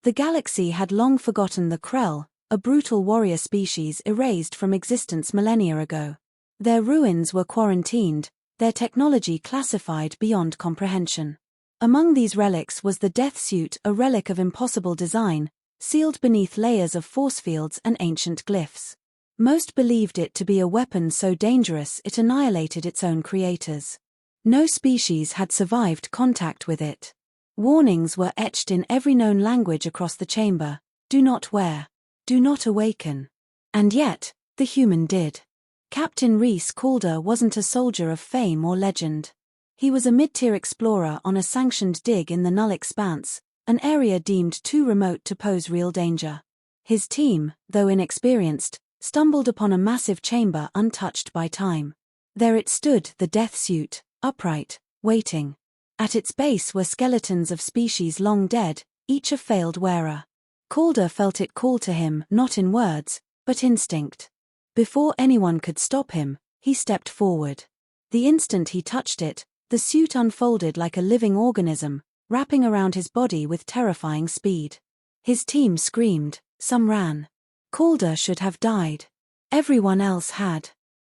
The galaxy had long forgotten the Krell, a brutal warrior species erased from existence millennia ago. Their ruins were quarantined, their technology classified beyond comprehension. Among these relics was the Death Suit, a relic of impossible design, sealed beneath layers of force fields and ancient glyphs. Most believed it to be a weapon so dangerous it annihilated its own creators. No species had survived contact with it. Warnings were etched in every known language across the chamber: do not wear, do not awaken. And yet, the human did. Captain Rhys Calder wasn't a soldier of fame or legend. He was a mid-tier explorer on a sanctioned dig in the Null Expanse, an area deemed too remote to pose real danger. His team, though inexperienced, stumbled upon a massive chamber untouched by time. There it stood, the Death Suit, upright, waiting. At its base were skeletons of species long dead, each a failed wearer. Calder felt it call to him, not in words, but instinct. Before anyone could stop him, he stepped forward. The instant he touched it, the suit unfolded like a living organism, wrapping around his body with terrifying speed. His team screamed, some ran. Calder should have died. Everyone else had.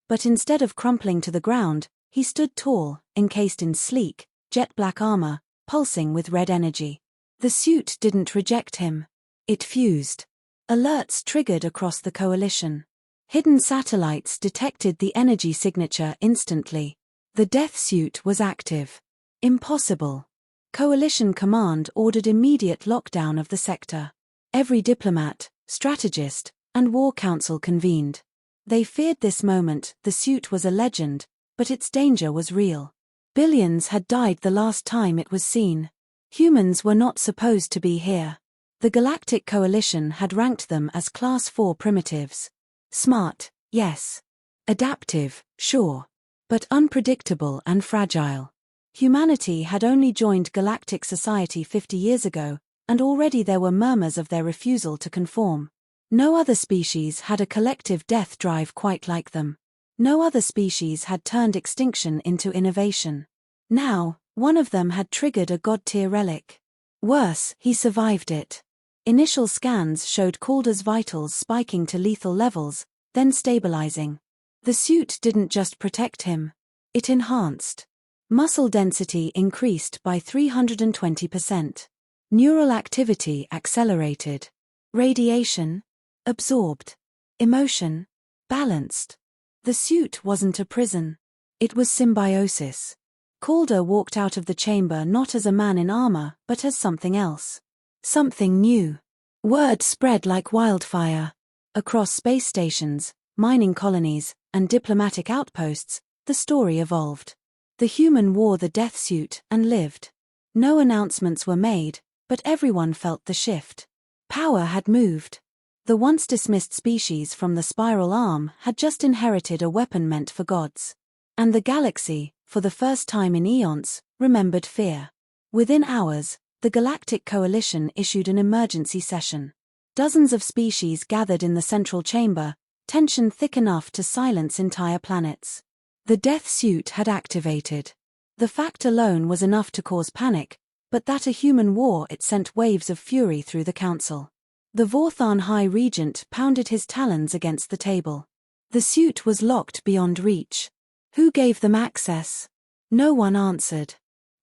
But instead of crumpling to the ground, he stood tall, encased in sleek, jet-black armor, pulsing with red energy. The suit didn't reject him. It fused. Alerts triggered across the coalition. Hidden satellites detected the energy signature instantly. The Death Suit was active. Impossible. Coalition Command ordered immediate lockdown of the sector. Every diplomat, strategist, and war council convened. They feared this moment. The suit was a legend, but its danger was real. Billions had died the last time it was seen. Humans were not supposed to be here. The Galactic Coalition had ranked them as Class 4 primitives. Smart, yes. Adaptive, sure. But unpredictable and fragile. Humanity had only joined galactic society 50 years ago, and already there were murmurs of their refusal to conform. No other species had a collective death drive quite like them. No other species had turned extinction into innovation. Now, one of them had triggered a god-tier relic. Worse, he survived it. Initial scans showed Calder's vitals spiking to lethal levels, then stabilizing. The suit didn't just protect him. It enhanced. Muscle density increased by 320%. Neural activity accelerated. Radiation absorbed. Emotion balanced. The suit wasn't a prison. It was symbiosis. Calder walked out of the chamber not as a man in armor, but as something else. Something new. Word spread like wildfire. Across space stations, mining colonies, and diplomatic outposts, the story evolved. The human wore the Death Suit and lived. No announcements were made, but everyone felt the shift. Power had moved. The once dismissed species from the spiral arm had just inherited a weapon meant for gods. And the galaxy, for the first time in eons, remembered fear. Within hours, the Galactic Coalition issued an emergency session. Dozens of species gathered in the central chamber, tension thick enough to silence entire planets. The Death Suit had activated. The fact alone was enough to cause panic, but that a human wore it sent waves of fury through the council. The Vorthan High Regent pounded his talons against the table. The suit was locked beyond reach. Who gave them access? No one answered.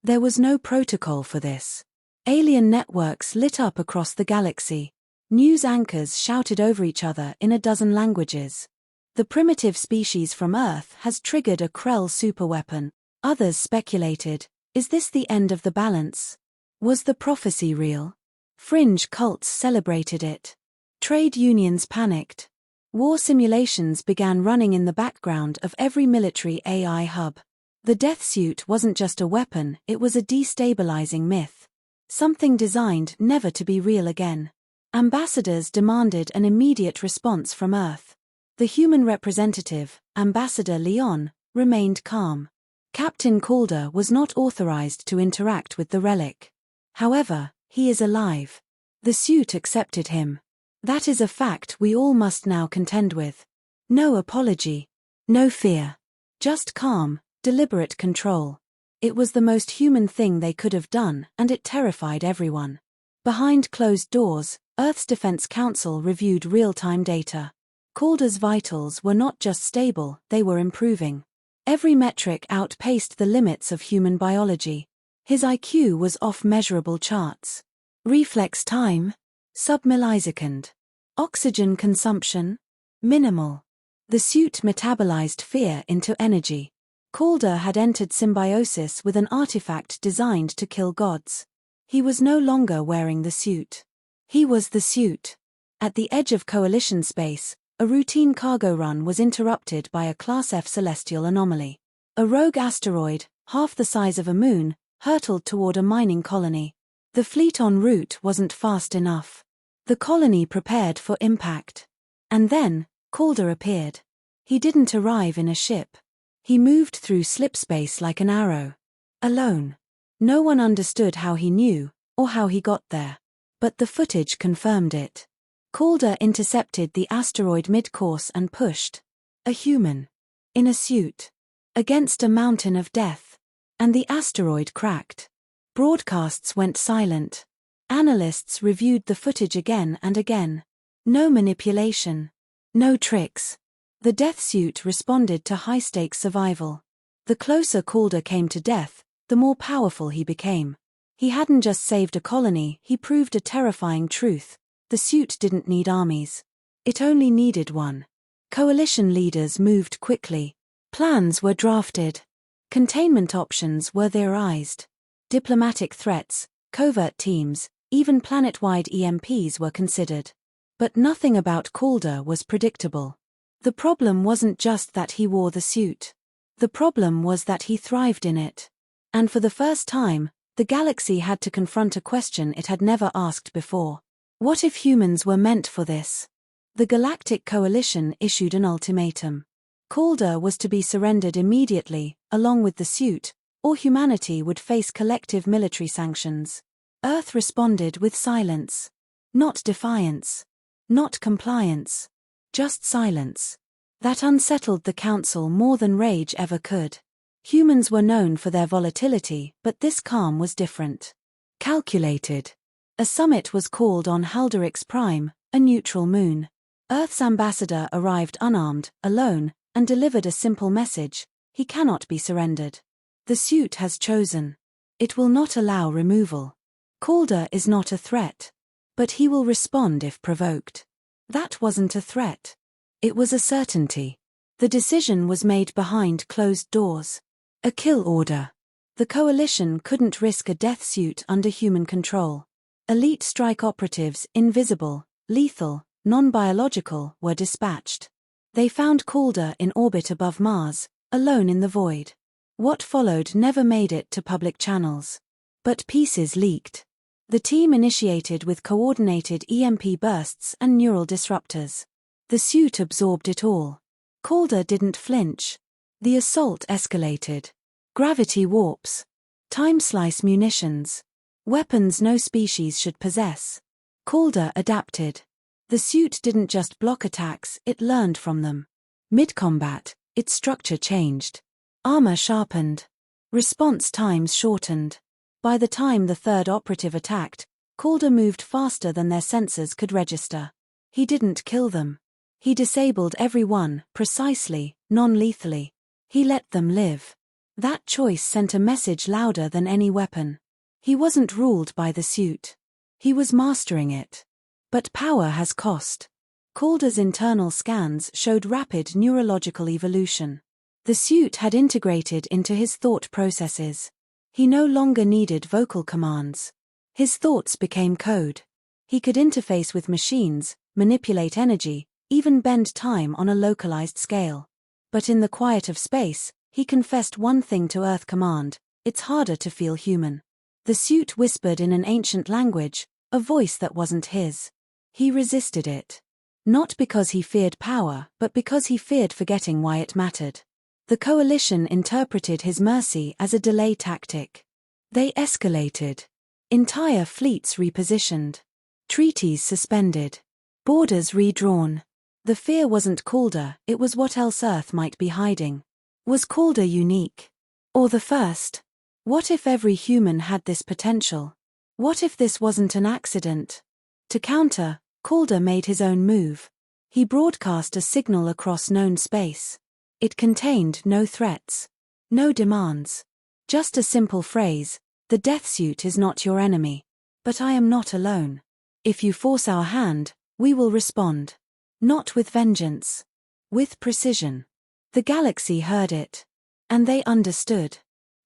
There was no protocol for this. Alien networks lit up across the galaxy. News anchors shouted over each other in a dozen languages. The primitive species from Earth has triggered a Krell superweapon. Others speculated, is this the end of the balance? Was the prophecy real? Fringe cults celebrated it. Trade unions panicked. War simulations began running in the background of every military AI hub. The Death Suit wasn't just a weapon, it was a destabilizing myth. Something designed never to be real again. Ambassadors demanded an immediate response from Earth. The human representative, Ambassador Leon, remained calm. Captain Calder was not authorized to interact with the relic. However, he is alive. The suit accepted him. That is a fact we all must now contend with. No apology. No fear. Just calm, deliberate control. It was the most human thing they could have done, and it terrified everyone. Behind closed doors, Earth's Defense Council reviewed real-time data. Calder's vitals were not just stable, they were improving. Every metric outpaced the limits of human biology. His IQ was off measurable charts. Reflex time? Sub-millisecond. Oxygen consumption? Minimal. The suit metabolized fear into energy. Calder had entered symbiosis with an artifact designed to kill gods. He was no longer wearing the suit. He was the suit. At the edge of Coalition space, a routine cargo run was interrupted by a Class F celestial anomaly. A rogue asteroid, half the size of a moon, hurtled toward a mining colony. The fleet en route wasn't fast enough. The colony prepared for impact. And then, Calder appeared. He didn't arrive in a ship. He moved through slipspace like an arrow. Alone. No one understood how he knew, or how he got there. But the footage confirmed it. Calder intercepted the asteroid mid-course and pushed. A human. In a suit. Against a mountain of death. And the asteroid cracked. Broadcasts went silent. Analysts reviewed the footage again and again. No manipulation. No tricks. The death suit responded to high-stakes survival. The closer Calder came to death, the more powerful he became. He hadn't just saved a colony, he proved a terrifying truth. The suit didn't need armies. It only needed one. Coalition leaders moved quickly. Plans were drafted. Containment options were theorized. Diplomatic threats, covert teams, even planet-wide EMPs were considered. But nothing about Calder was predictable. The problem wasn't just that he wore the suit. The problem was that he thrived in it. And for the first time, the galaxy had to confront a question it had never asked before. What if humans were meant for this? The Galactic Coalition issued an ultimatum. Calder was to be surrendered immediately, along with the suit, or humanity would face collective military sanctions. Earth responded with silence. Not defiance. Not compliance. Just silence. That unsettled the Council more than rage ever could. Humans were known for their volatility, but this calm was different. Calculated. A summit was called on Halderix Prime, a neutral moon. Earth's ambassador arrived unarmed, alone, and delivered a simple message: he cannot be surrendered. The suit has chosen. It will not allow removal. Calder is not a threat. But he will respond if provoked. That wasn't a threat. It was a certainty. The decision was made behind closed doors. A kill order. The Coalition couldn't risk a death suit under human control. Elite strike operatives, invisible, lethal, non-biological, were dispatched. They found Calder in orbit above Mars, alone in the void. What followed never made it to public channels. But pieces leaked. The team initiated with coordinated EMP bursts and neural disruptors. The suit absorbed it all. Calder didn't flinch. The assault escalated. Gravity warps. Time-slice munitions. Weapons no species should possess. Calder adapted. The suit didn't just block attacks, it learned from them. Mid-combat, its structure changed. Armor sharpened. Response times shortened. By the time the third operative attacked, Calder moved faster than their sensors could register. He didn't kill them. He disabled every one, precisely, non-lethally. He let them live. That choice sent a message louder than any weapon. He wasn't ruled by the suit. He was mastering it. But power has cost. Calder's internal scans showed rapid neurological evolution. The suit had integrated into his thought processes. He no longer needed vocal commands. His thoughts became code. He could interface with machines, manipulate energy, even bend time on a localized scale. But in the quiet of space, he confessed one thing to Earth Command: it's harder to feel human. The suit whispered in an ancient language, a voice that wasn't his. He resisted it. Not because he feared power, but because he feared forgetting why it mattered. The Coalition interpreted his mercy as a delay tactic. They escalated. Entire fleets repositioned. Treaties suspended. Borders redrawn. The fear wasn't Calder, it was what else Earth might be hiding. Was Calder unique? Or the first? What if every human had this potential? What if this wasn't an accident? To counter, Calder made his own move. He broadcast a signal across known space. It contained no threats, no demands. Just a simple phrase: the Death Suit is not your enemy. But I am not alone. If you force our hand, we will respond. Not with vengeance. With precision. The galaxy heard it. And they understood.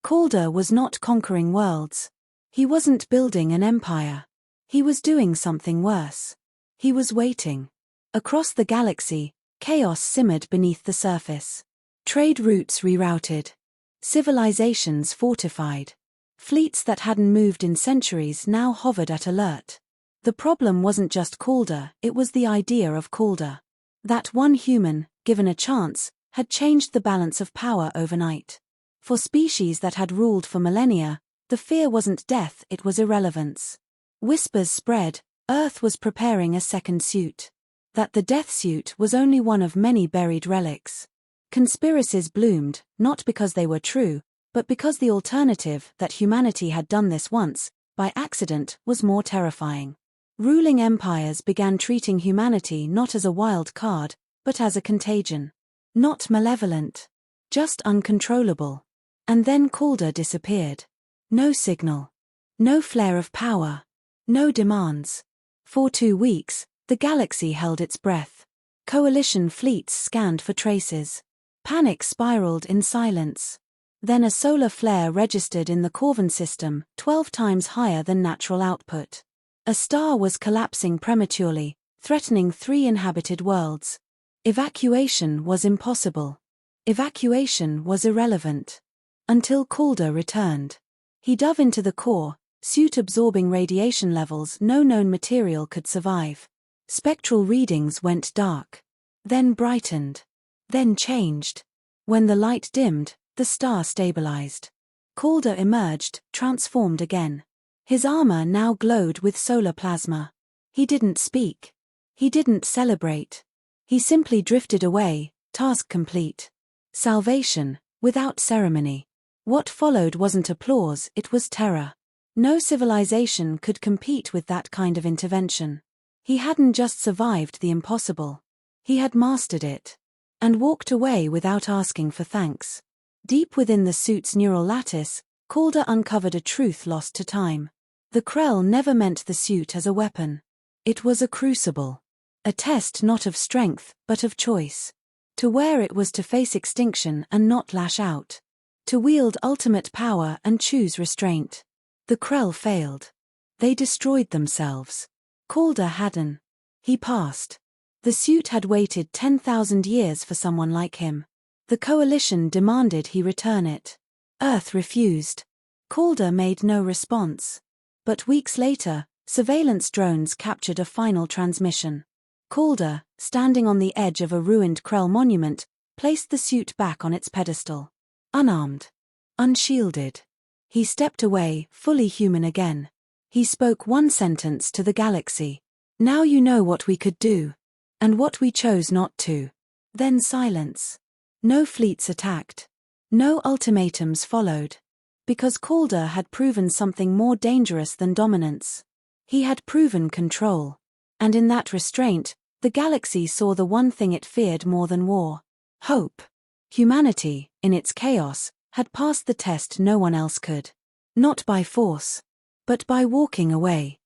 Calder was not conquering worlds. He wasn't building an empire. He was doing something worse. He was waiting. Across the galaxy, chaos simmered beneath the surface. Trade routes rerouted. Civilizations fortified. Fleets that hadn't moved in centuries now hovered at alert. The problem wasn't just Calder, it was the idea of Calder. That one human, given a chance, had changed the balance of power overnight. For species that had ruled for millennia, the fear wasn't death, it was irrelevance. Whispers spread, Earth was preparing a second suit. That the Death Suit was only one of many buried relics. Conspiracies bloomed, not because they were true, but because the alternative, that humanity had done this once, by accident, was more terrifying. Ruling empires began treating humanity not as a wild card, but as a contagion. Not malevolent. Just uncontrollable. And then Calder disappeared. No signal. No flare of power. No demands. For 2 weeks, the galaxy held its breath. Coalition fleets scanned for traces. Panic spiraled in silence. Then a solar flare registered in the Corvan system, 12 times higher than natural output. A star was collapsing prematurely, threatening 3 inhabited worlds. Evacuation was impossible. Evacuation was irrelevant. Until Calder returned. He dove into the core, suit absorbing radiation levels no known material could survive. Spectral readings went dark. Then brightened. Then changed. When the light dimmed, the star stabilized. Calder emerged, transformed again. His armor now glowed with solar plasma. He didn't speak. He didn't celebrate. He simply drifted away, task complete. Salvation, without ceremony. What followed wasn't applause, it was terror. No civilization could compete with that kind of intervention. He hadn't just survived the impossible. He had mastered it. And walked away without asking for thanks. Deep within the suit's neural lattice, Calder uncovered a truth lost to time. The Krell never meant the suit as a weapon. It was a crucible. A test not of strength, but of choice. To wear it was to face extinction and not lash out. To wield ultimate power and choose restraint. The Krell failed. They destroyed themselves. Calder hadn't. He passed. The suit had waited 10,000 years for someone like him. The coalition demanded he return it. Earth refused. Calder made no response. But weeks later, surveillance drones captured a final transmission. Calder, standing on the edge of a ruined Krell monument, placed the suit back on its pedestal. Unarmed. Unshielded. He stepped away, fully human again. He spoke one sentence to the galaxy. Now you know what we could do. And what we chose not to. Then silence. No fleets attacked. No ultimatums followed. Because Calder had proven something more dangerous than dominance. He had proven control. And in that restraint, the galaxy saw the one thing it feared more than war. Hope. Humanity, in its chaos, had passed the test no one else could. Not by force. But by walking away.